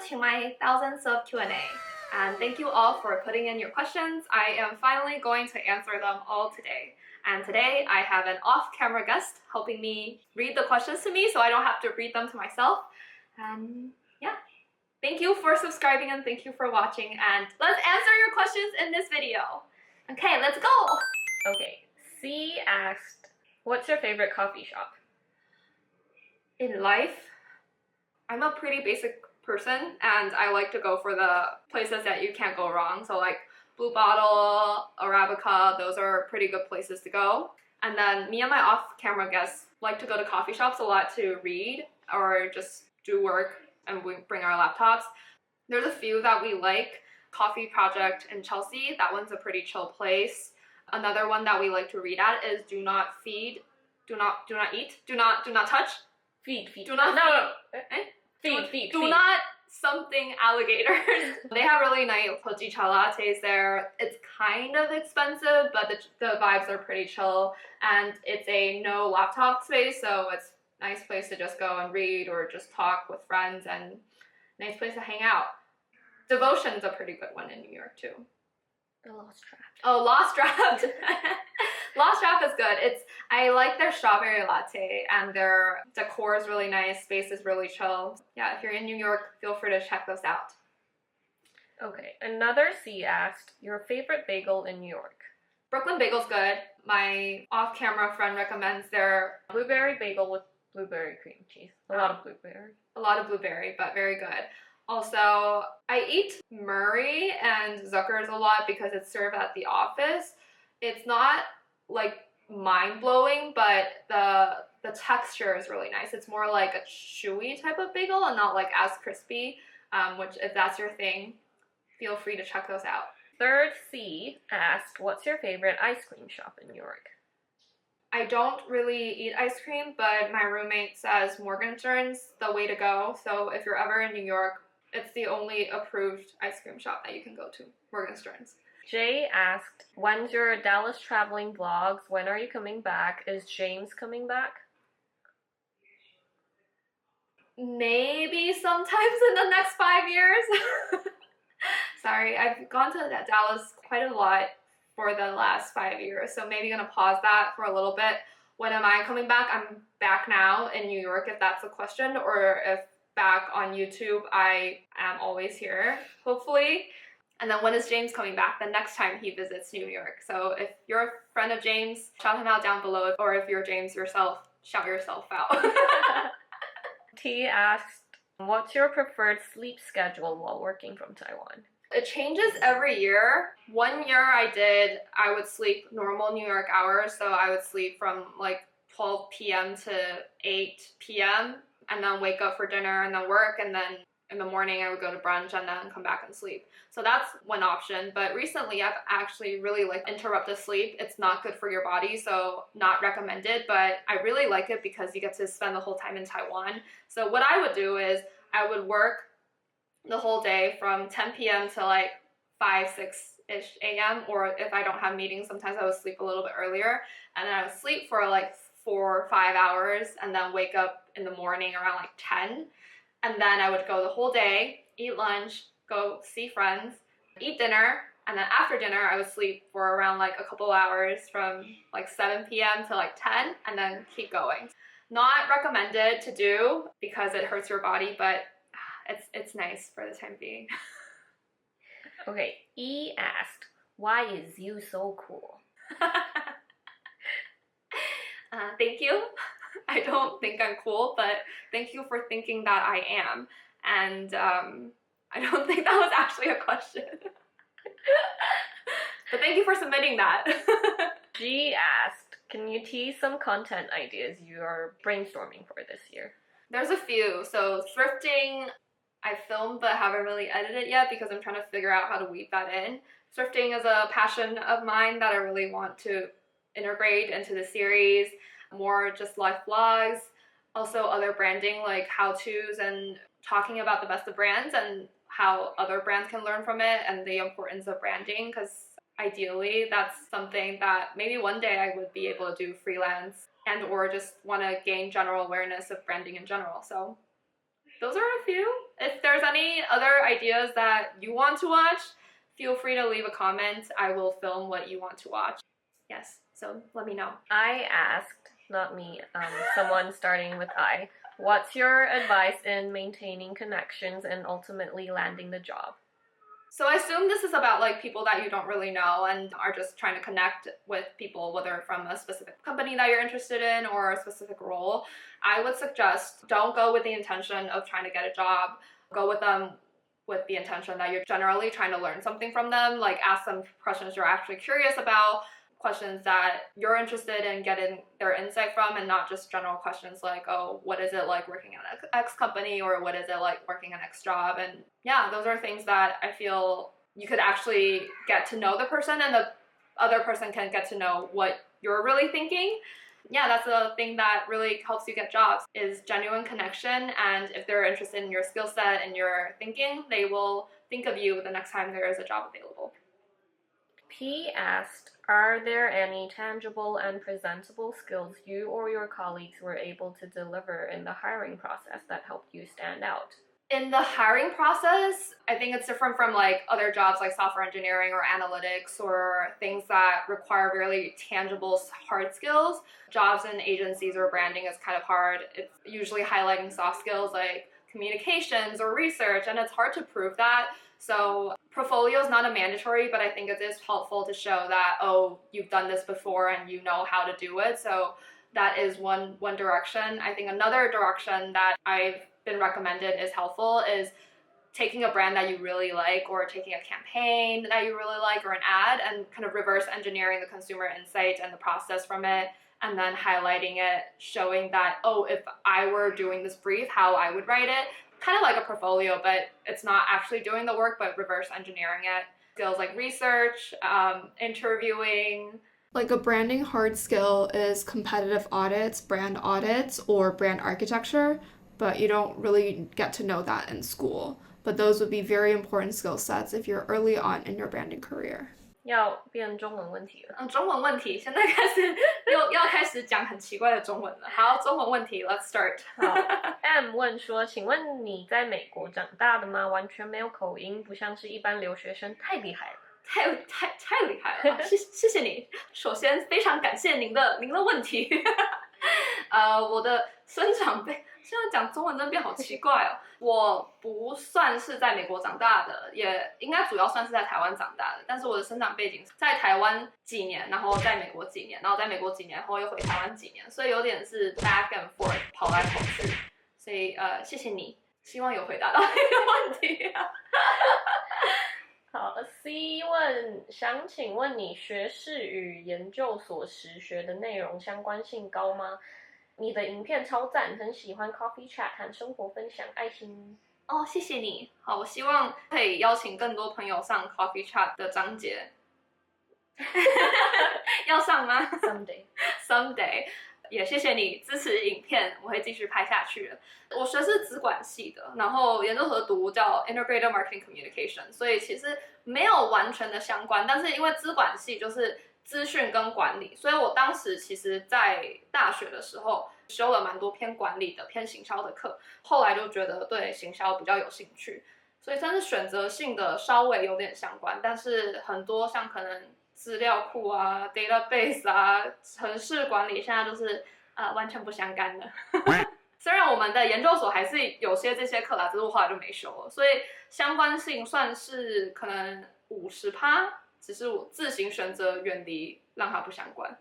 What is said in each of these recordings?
to my thousands of Q&A. And thank you all for putting in your questions. I am finally going to answer them all today. And today I have an off-camera guest helping me read the questions to me so I don't have to read them to myself. And yeah, thank you for subscribing and thank you for watching. And let's answer your questions in this video. Okay, let's go. Okay, C asked, what's your favorite coffee shop? In life, I'm a pretty basic person and I like to go for the places that you can't go wrong. So like Blue Bottle, Arabica, those are pretty good places to go. And then me and my off-camera guests like to go to coffee shops a lot to read or just do work, and we bring our laptops. There's a few that we like. Coffee Project in Chelsea, that one's a pretty chill place. Another one that we like to read at is Do Not Feed, Do Not Eat, Do Not Touch. Feed. Do not Feed. Do not something alligators. They have really nice hojicha lattes there. It's kind of expensive, but the vibes are pretty chill. And it's a no laptop space, so it's a nice place to just go and read or just talk with friends and nice place to hang out. Devotion's a pretty good one in New York too. The Lost Draft. Oh, Lost Draft. Lost Draft is good. I like their strawberry latte and their decor is really nice. Space is really chill. Yeah, if you're in New York, feel free to check those out. Okay, another C asked, your favorite bagel in New York? Brooklyn Bagel's good. My off-camera friend recommends their Blueberry bagel with blueberry cream cheese. A lot of blueberry, but very good. Also, I eat Murray and Zucker's a lot because it's served at the office. It's not like mind-blowing, but the texture is really nice. It's more like a chewy type of bagel and not like as crispy, which if that's your thing, feel free to check those out. Third C asked, what's your favorite ice cream shop in New York? I don't really eat ice cream, but my roommate says Morgenstern's the way to go. So if you're ever in New York, it's the only approved ice cream shop that you can go to, Morgenstern's. Jay asked, when's your Dallas traveling vlogs? When are you coming back? Is James coming back? Maybe sometimes in the next 5 years. Sorry, I've gone to Dallas quite a lot for the last 5 years, so maybe gonna pause that for a little bit. When am I coming back? I'm back now in New York, if that's a question, or if back on YouTube, I am always here, hopefully. And then when is James coming back? The next time he visits New York. So if you're a friend of James, shout him out down below, or if you're James yourself, shout yourself out. T asked, what's your preferred sleep schedule while working from Taiwan? It changes every year. 1 year I would sleep normal New York hours, so I would sleep from like 12 p.m. to 8 p.m. and then wake up for dinner and then work, and then in the morning I would go to brunch and then come back and sleep. So that's one option, but recently I've actually really like interrupted sleep. It's not good for your body, so not recommended, but I really like it because you get to spend the whole time in Taiwan. So what I would do is I would work the whole day from 10 p.m. to like 5, 6-ish a.m. or if I don't have meetings, sometimes I would sleep a little bit earlier, and then I would sleep for like 4 or 5 hours and then wake up in the morning around like 10. And then I would go the whole day, eat lunch, go see friends, eat dinner, and then after dinner I would sleep for around like a couple hours from like 7 p.m. to like 10 and then keep going. Not recommended to do because it hurts your body, but it's nice for the time being. Okay, E asked, why is you so cool? Thank you. I don't think I'm cool, but thank you for thinking that I am. And I don't think that was actually a question. But thank you for submitting that. G asked, can you tease some content ideas you are brainstorming for this year? There's a few. So thrifting, I filmed but haven't really edited yet because I'm trying to figure out how to weave that in. Thrifting is a passion of mine that I really want to integrate into the series. More just life vlogs, also other branding like how-tos and talking about the best of brands and how other brands can learn from it and the importance of branding, because ideally that's something that maybe one day I would be able to do freelance and or just want to gain general awareness of branding in general. So those are a few. If there's any other ideas that you want to watch, feel free to leave a comment. I will film what you want to watch. Yes, so let me know. I asked, not me, someone starting with I, what's your advice in maintaining connections and ultimately landing the job? So I assume this is about like people that you don't really know and are just trying to connect with people, whether from a specific company that you're interested in or a specific role. I would suggest don't go with the intention of trying to get a job. Go with them with the intention that you're generally trying to learn something from them. Like ask them questions you're actually curious about, questions that you're interested in getting their insight from, and not just general questions like, oh, what is it like working at X company, or what is it like working an X job? And yeah, those are things that I feel you could actually get to know the person, and the other person can get to know what you're really thinking. Yeah, that's the thing that really helps you get jobs, is genuine connection. And if they're interested in your skill set and your thinking, they will think of you the next time there is a job available. P asked, are there any tangible and presentable skills you or your colleagues were able to deliver in the hiring process that helped you stand out? In the hiring process, I think it's different from like other jobs like software engineering or analytics or things that require really tangible hard skills. Jobs in agencies or branding is kind of hard. It's usually highlighting soft skills like communications or research, and it's hard to prove that. So portfolio is not a mandatory, but I think it is helpful to show that, oh, you've done this before and you know how to do it. So that is one direction. I think another direction that I've been recommended is helpful is taking a brand that you really like, or taking a campaign that you really like, or an ad, and kind of reverse engineering the consumer insight and the process from it, and then highlighting it, showing that, oh, if I were doing this brief, how I would write it. Kind of like a portfolio, but it's not actually doing the work, but reverse engineering it. Skills like research, interviewing. Like a branding hard skill is competitive audits, brand audits, or brand architecture, but you don't really get to know that in school. But those would be very important skill sets if you're early on in your branding career. 要变中文问题了。中文问题，现在开始要开始讲很奇怪的中文了。好，中文问题 ，Let's start。好 ，M 问说，请问你在美国长大的吗？完全没有口音，不像是一般留学生，太厉害了。太厉害了！谢谢你。首先非常感谢您的问题。我的生长背，现在讲中文真的变好奇怪哦。我不算是在美国长大的，也应该主要算是在台湾长大的。但是我的生长背景在台湾几年，然后在美国几年，然后在美国几年后又回台湾几年，所以有点是 back and forth 跑来跑去。所以谢谢你，希望有回答到你的问题。好 ，C 问，想请问你学士与研究所时学的内容相关性高吗？你的影片超赞，很喜欢 coffee chat 和生活分享，爱心。哦，谢谢你。好，我希望可以邀请更多朋友上 coffee chat 的章节。要上吗 ？Someday。也谢谢你支持影片，我会继续拍下去的。我学是资管系的，然后研究所读叫 Integrated Marketing Communication， 所以其实没有完全的相关，但是因为资管系就是资讯跟管理，所以我当时其实在大学的时候修了蛮多偏管理的、偏行销的课，后来就觉得对行销比较有兴趣，所以算是选择性的稍微有点相关，但是很多像可能资料库啊、database 啊、程式管理，现在都是完全不相干的。虽然我们的研究所还是有些这些课啦，只是我后来就没修了，所以相关性算是可能50%，只是我自行选择远离，让它不相关。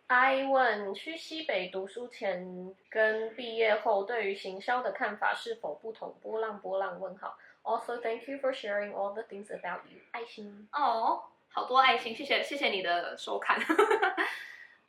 I 问去西北读书前跟毕业后对于行销的看法是否不同？波浪问号。Also, thank you for sharing all the things about you. 爱心。哦，好多爱心，谢谢你的收看。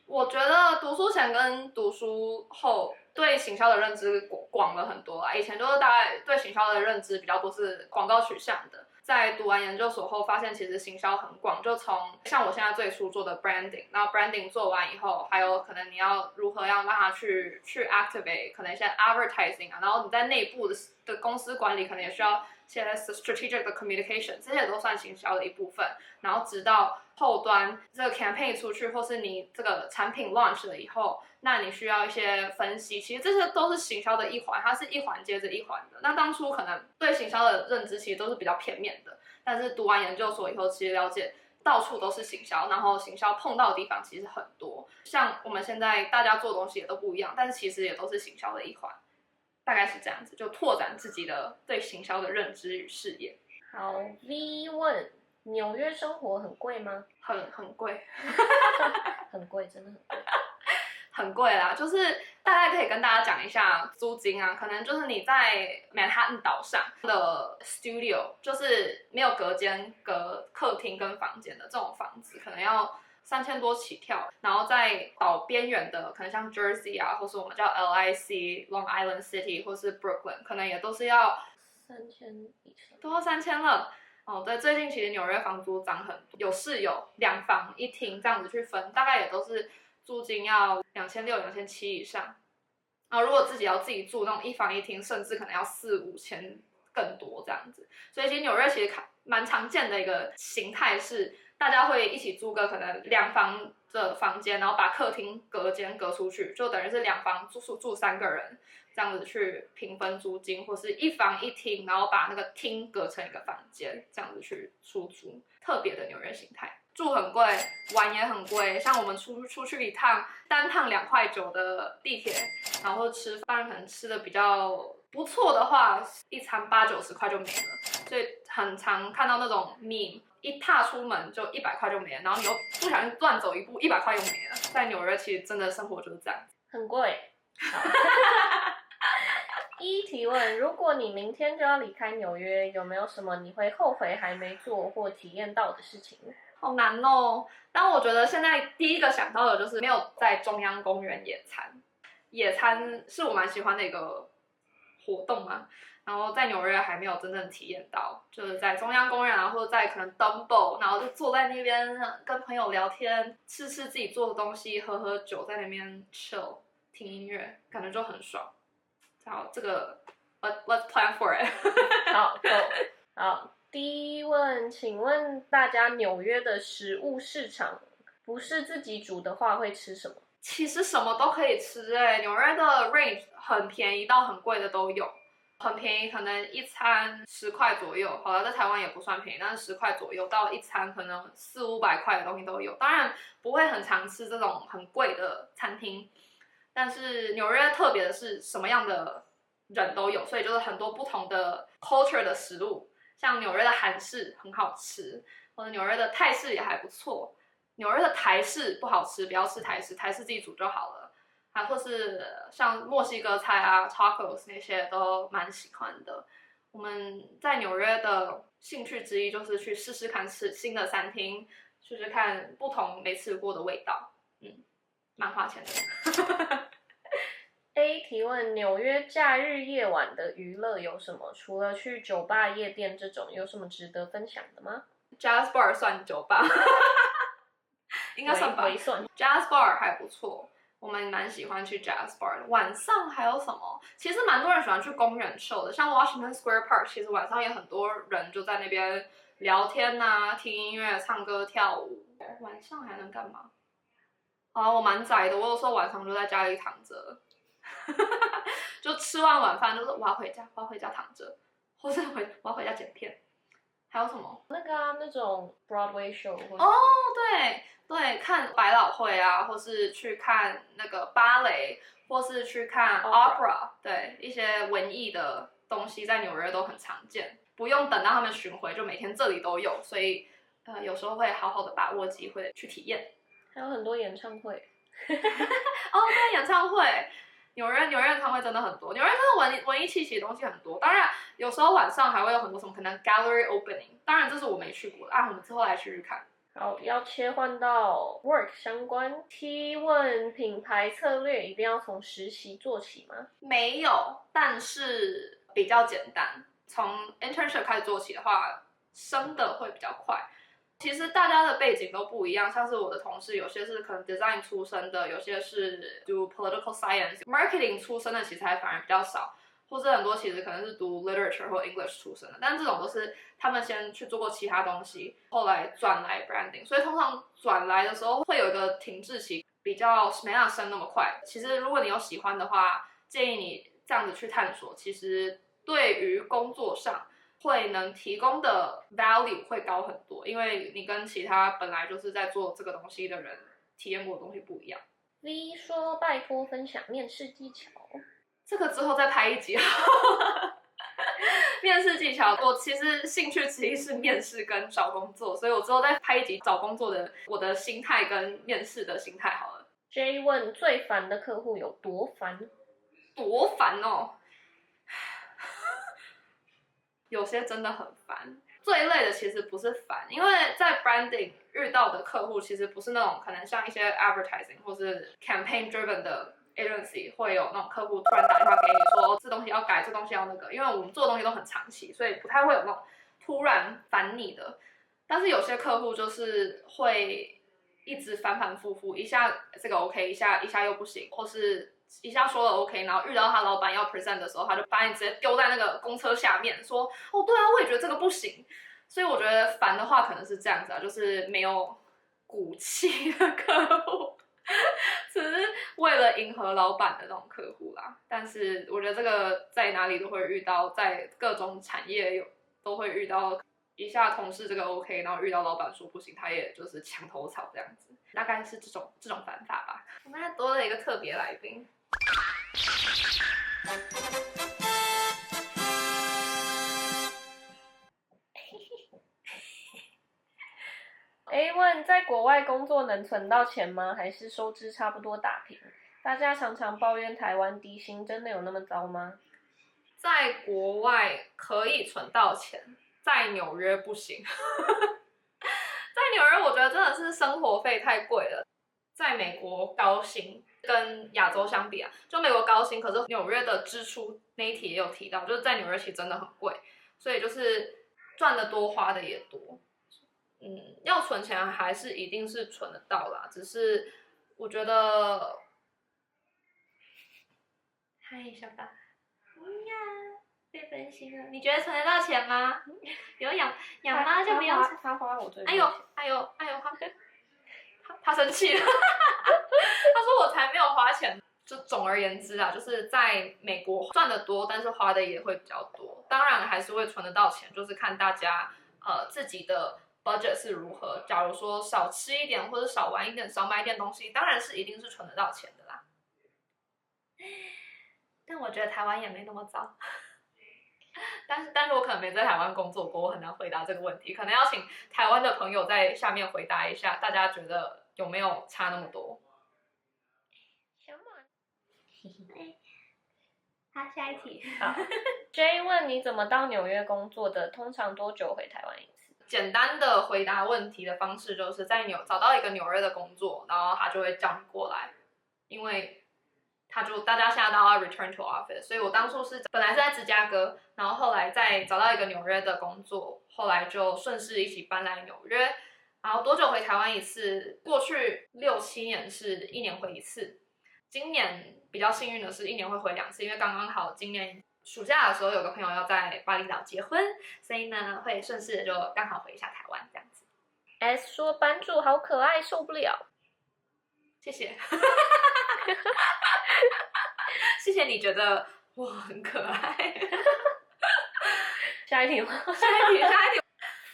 我觉得读书前跟读书后对行销的认知广了很多啊。以前就是大概对行销的认知比较多是广告取向的，在读完研究所后发现其实行销很广，就从像我现在最初做的 branding， 然后 branding 做完以后，还有可能你要如何让它去 activate 可能一些 advertising 啊，然后你在内部的公司管理可能也需要一些 strategic 的 communication， 这些都算行销的一部分。然后直到后端这个 campaign 出去，或是你这个产品 launch 了以后，那你需要一些分析，其实这些都是行销的一环，它是一环接着一环的。那当初可能对行销的认知其实都是比较片面的，但是读完研究所以后，其实了解到处都是行销，然后行销碰到的地方其实很多。像我们现在大家做东西也都不一样，但是其实也都是行销的一环，大概是这样子，就拓展自己的对行销的认知与视野。好 ，V 问。纽约生活很贵吗？很贵，很贵，真的很贵，很贵啦。就是大概可以跟大家讲一下租金啊，可能就是你在曼哈顿岛上的 studio， 就是没有隔间、隔客厅跟房间的这种房子，可能要3000多起跳。然后在岛边缘的，可能像 Jersey 啊，或是我们叫 LIC、Long Island City 或是 Brooklyn， 可能也都是要3000以上，都要3000了。哦，对，最近其实纽约房租涨很多，有室友2房1厅这样子去分，大概也都是租金要2600、2700以上。然后如果自己要自己住那种1房1厅，甚至可能要4、5千更多这样子。所以其实纽约其实蛮常见的一个形态是，大家会一起租个可能2房的房间，然后把客厅隔间隔出去，就等于是2房住3个人。这样子去平分租金，或是1房1厅，然后把那个厅隔成一个房间，这样子去出租，特别的纽约形态。住很贵，玩也很贵，像我们出去一趟，单趟2.9块的地铁，然后吃饭可能吃的比较不错的话，一餐80、90块就没了，所以很常看到那种 meme， 一踏出门就100块就没了，然后你又不小心乱走一步，100块又没了。在纽约其实真的生活就是这样子，很贵。一提问：如果你明天就要离开纽约，有没有什么你会后悔还没做或体验到的事情？好难哦。但我觉得现在第一个想到的就是没有在中央公园野餐。野餐是我蛮喜欢的一个活动嘛，然后在纽约还没有真正体验到，就是在中央公园啊，或者在可能 Dumbo， 然后就坐在那边跟朋友聊天，吃自己做的东西，喝酒，在那边 chill 听音乐，感觉就很爽。好，这个 let's plan for it 好 ，Go。好，第一问，请问大家纽约的食物市场不是自己煮的话会吃什么？其实什么都可以吃纽约的 range 很便宜到很贵的都有。很便宜，可能一餐10块左右。好了，在台湾也不算便宜，但是10块左右到一餐可能400、500块的东西都有。当然不会很常吃这种很贵的餐厅。但是纽约特别的是什么样的人都有，所以就是很多不同的 culture 的食物，像纽约的韩式很好吃，或者纽约的泰式也还不错。纽约的台式不好吃，不要吃台式，台式自己煮就好了。还或是像墨西哥菜啊 tacos 那些都蛮喜欢的。我们在纽约的兴趣之一就是去试试看吃新的餐厅，试试看不同没吃过的味道。蛮花钱的。A 提问：纽约假日夜晚的娱乐有什么？除了去酒吧、夜店这种，有什么值得分享的吗 ？Jazz bar 算酒吧，应该算吧。Jazz bar 还不错，我们蛮喜欢去 Jazz bar 的。晚上还有什么？其实蛮多人喜欢去公园秀的，像 Washington Square Park， 其实晚上也很多人就在那边聊天啊、听音乐、唱歌、跳舞。晚上还能干嘛？我蛮宅的，我有时候晚上就在家里躺着，就吃完晚饭就是我要回家躺着，或是我要回家剪片。还有什么？那个那种 Broadway show 对，看百老汇啊，或是去看那个芭蕾，或是去看 opera， 对，一些文艺的东西在纽约都很常见，不用等到他们巡回，就每天这里都有，所以有时候会好好的把握机会去体验。还有很多演唱会。对，演唱会，纽约演唱会真的很多，纽约真的文艺气息的东西很多。当然，有时候晚上还会有很多什么可能 gallery opening， 当然这是我没去过的我们之后来去看。好，要切换到 work 相关提问，品牌策略一定要从实习做起吗？没有，但是比较简单。从 internship 开始做起的话，升的会比较快。其实大家的背景都不一样，像是我的同事，有些是可能 design 出身的，有些是读 political science、marketing 出身的，其实还反而比较少，或是很多其实可能是读 literature 或 English 出身的，但这种都是他们先去做过其他东西，后来转来 branding， 所以通常转来的时候会有一个停滞期，比较没办法升那么快。其实如果你有喜欢的话，建议你这样子去探索，其实对于工作上会能提供的 value 会高很多，因为你跟其他本来就是在做这个东西的人体验过的东西不一样。V 说拜托分享面试技巧，这个之后再拍一集。面试技巧，我其实兴趣之一是面试跟找工作，所以我之后再拍一集找工作的我的心态跟面试的心态好了。J 问最烦的客户有多烦？多烦哦！有些真的很烦。最累的其实不是烦，因为在 branding 遇到的客户其实不是那种可能像一些 advertising 或是 campaign driven 的 agency 会有那种客户突然打电话给你说这东西要改，这东西要那个，因为我们做的东西都很长期，所以不太会有那种突然烦你的。但是有些客户就是会一直反反复复，一下这个 OK， 一下又不行，或是一下说了 OK， 然后遇到他老板要 present 的时候，他就把你直接丢在那个公车下面，说哦对啊，我也觉得这个不行。所以我觉得烦的话可能是这样子啊，就是没有骨气的客户，只是为了迎合老板的那种客户啦。但是我觉得这个在哪里都会遇到，在各种产业都会遇到。一下同事这个 OK， 然后遇到老板说不行，他也就是墙头草这样子，大概是这种烦法吧。我们还多了一个特别来宾。A 问在国外工作能存到钱吗？还是收支差不多打平？大家常常抱怨台湾低薪，真的有那么糟吗？在国外可以存到钱。在纽约不行，在纽约我觉得真的是生活费太贵了。在美国高薪跟亚洲相比啊，就美国高薪，可是纽约的支出那一题也有提到，就是在纽约其实真的很贵，所以就是赚的多花的也多。要存钱还是一定是存得到啦，只是我觉得，嗨，小爸，被分心了，你觉得存得到钱吗？有养猫就不用他花我最多。哎呦，他生气了，他说我才没有花钱。就总而言之啊，就是在美国赚得多，但是花的也会比较多。当然还是会存得到钱，就是看大家自己的 budget 是如何。假如说少吃一点或者少玩一点，少买一点东西，当然是一定是存得到钱的啦。但我觉得台湾也没那么糟。但是我可能没在台湾工作过，我很难回答这个问题，可能要请台湾的朋友在下面回答一下，大家觉得有没有差那么多？好，下一题。好，J 问你怎么到纽约工作的？通常多久回台湾一次？简单的回答问题的方式就是在找到一个纽约的工作，然后他就会叫你过来，因为大家现在都要 return to office， 所以我当初本来是在芝加哥，然后后来再找到一个纽约的工作，后来就顺势一起搬来纽约。然后多久回台湾一次？过去6、7年是1年回一次，今年比较幸运的是1年会回2次，因为刚刚好今年暑假的时候有个朋友要在巴厘岛结婚，所以呢会顺势就刚好回一下台湾这样子。S 说班主好可爱，受不了。谢谢。谢谢你觉得我很可爱。下一题吗？下一题。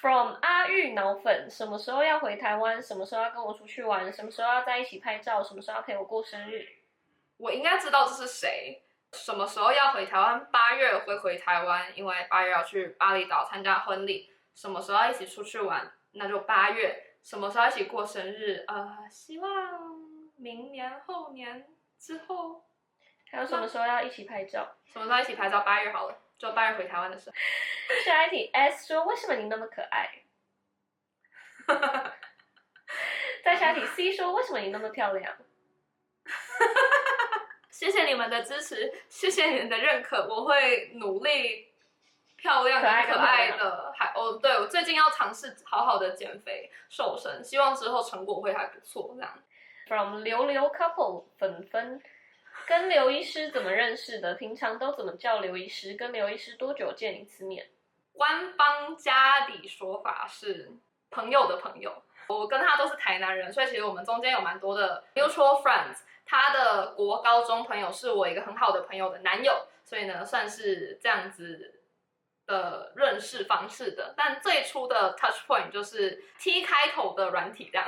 From 阿玉脑粉，什么时候要回台湾？什么时候要跟我出去玩？什么时候要在一起拍照？什么时候要陪我过生日？我应该知道这是谁。什么时候要回台湾？8月会回台湾，因为8月要去巴厘岛参加婚礼。什么时候要一起出去玩？那就8月。什么时候一起过生日？希望明年、后年之后。还有什么时候要一起拍照？什么时候一起拍照？8月好了，就8月回台湾的时候。下一题 S 说为什么你那么可爱？再下一题 C 说为什么你那么漂亮？谢谢你们的支持，谢谢你们的认可，我会努力漂亮可爱的。对，我最近要尝试好好的减肥瘦身，希望之后成果会还不错这样。From 流 couple 粉跟刘医师怎么认识的？平常都怎么叫刘医师？跟刘医师多久见一次面？官方家里说法是朋友的朋友。我跟他都是台南人，所以其实我们中间有蛮多的 mutual friends。他的国高中朋友是我一个很好的朋友的男友，所以呢算是这样子的认识方式的。但最初的 touch point 就是 T 开头的软体这样。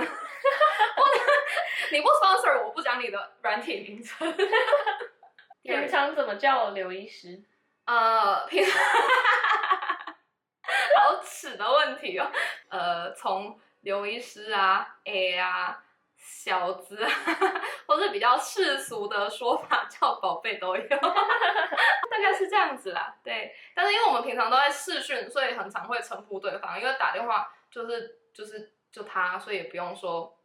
你不 sponsor 我不讲你的软体名称。平常怎么叫我刘医师？平常好耻的问题哦。从刘医师啊 A 啊小子啊，或是比较世俗的说法叫宝贝都有。大概是这样子啦。对，但是因为我们平常都在视讯，所以很常会称呼对方，因为打电话就他，所以也不用说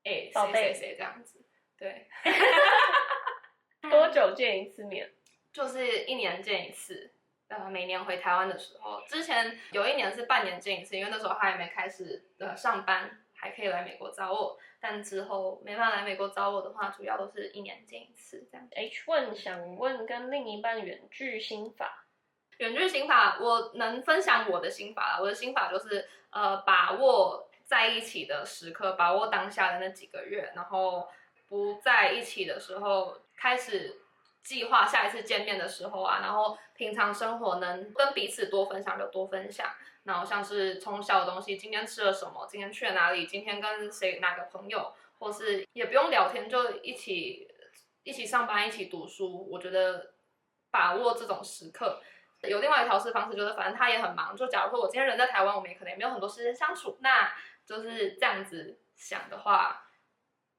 谁谁谁这样子。对。多久见一次面？就是1年见一次。每年回台湾的时候，之前有1年是半年见一次，因为那时候他还没开始上班，还可以来美国找我。但之后没办法来美国找我的话，主要都是1年见一次这样。H1 想问跟另一半远距心法。远距心法，我能分享我的心法啦。我的心法就是把握在一起的时刻，把握当下的那几个月，然后不在一起的时候开始计划下一次见面的时候啊，然后平常生活能跟彼此多分享就多分享，然后像是从小的东西，今天吃了什么，今天去了哪里，今天跟哪个朋友，或是也不用聊天，就一起上班，一起读书。我觉得把握这种时刻。有另外一个调试方式，就是反正他也很忙，就假如说我今天人在台湾，我们也可能也没有很多时间相处，那就是这样子想的话，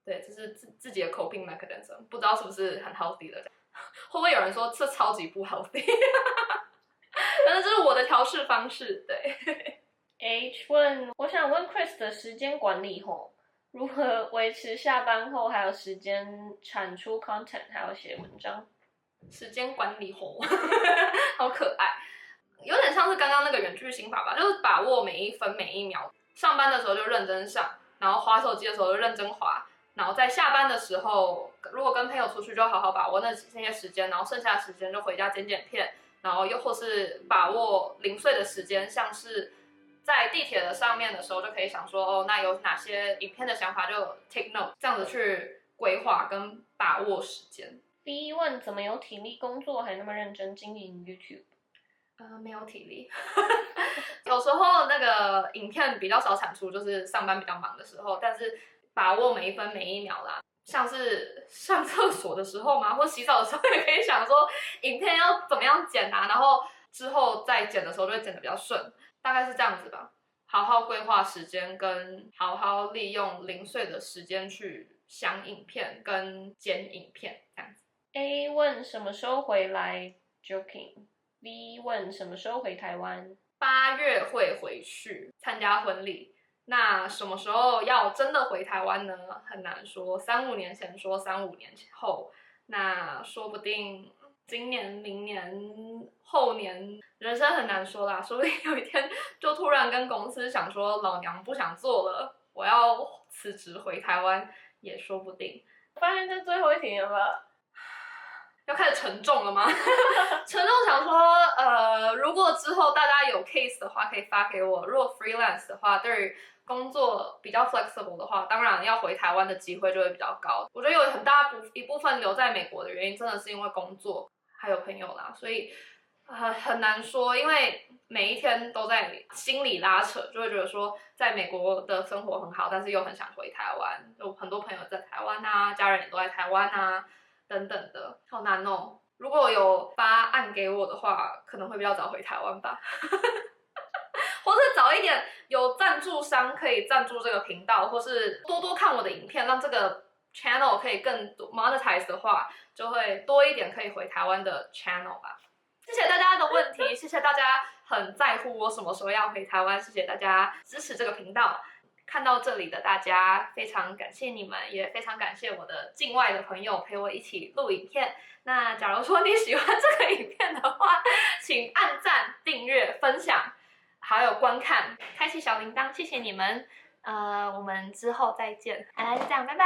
对，这是自己的 coping mechanism， 不知道是不是很 healthy 的，会不会有人说这超级不 healthy？ 但是这是我的调试方式，对。H 问，我想问 Chris 的时间管理后，如何维持下班后还有时间产出 content， 还有写文章？时间管理后，好可爱，有点像是刚刚那个远距心法吧，就是把握每一分每一秒。上班的时候就认真上，然后滑手机的时候就认真滑，然后在下班的时候，如果跟朋友出去就好好把握那些时间，然后剩下的时间就回家剪剪片，然后又或是把握零碎的时间，像是在地铁的上面的时候就可以想说，哦，那有哪些影片的想法就 take note， 这样子去规划跟把握时间。B 问怎么有体力工作还那么认真经营 YouTube？没有体力。有时候那个影片比较少产出，就是上班比较忙的时候，但是把握每一分每一秒啦。像是上厕所的时候嘛，或洗澡的时候也可以想说影片要怎么样剪啊，然后之后再剪的时候就会剪得比较顺，大概是这样子吧。好好规划时间，跟好好利用零碎的时间去想影片跟剪影片这样子。A 问什么时候回来 ？Joking。B 问什么时候回台湾？8月会回去参加婚礼。那什么时候要真的回台湾呢？很难说。3-5年前说3-5年后，那说不定今年、明年、后年，人生很难说啦。说不定有一天就突然跟公司想说，老娘不想做了，我要辞职回台湾，也说不定。发现这最后一题了吧？要开始沉重了吗？沉重想说，如果之后大家有 case 的话，可以发给我。如果 freelance 的话，对于工作比较 flexible 的话，当然要回台湾的机会就会比较高。我觉得有很大一部分留在美国的原因，真的是因为工作还有朋友啦，所以很难说，因为每一天都在心里拉扯，就会觉得说在美国的生活很好，但是又很想回台湾。有很多朋友在台湾啊，家人也都在台湾啊。等等的，好难哦。如果有发案给我的话，可能会比较早回台湾吧，或是早一点有赞助商可以赞助这个频道，或是多多看我的影片，让这个 channel 可以更 monetize 的话，就会多一点可以回台湾的 channel 吧。谢谢大家的问题，谢谢大家很在乎我什么时候要回台湾，谢谢大家支持这个频道。看到这里的大家，非常感谢你们，也非常感谢我的境外的朋友陪我一起录影片。那假如说你喜欢这个影片的话，请按赞、订阅、分享，还有观看，开启小铃铛，谢谢你们。我们之后再见。就这样，拜拜。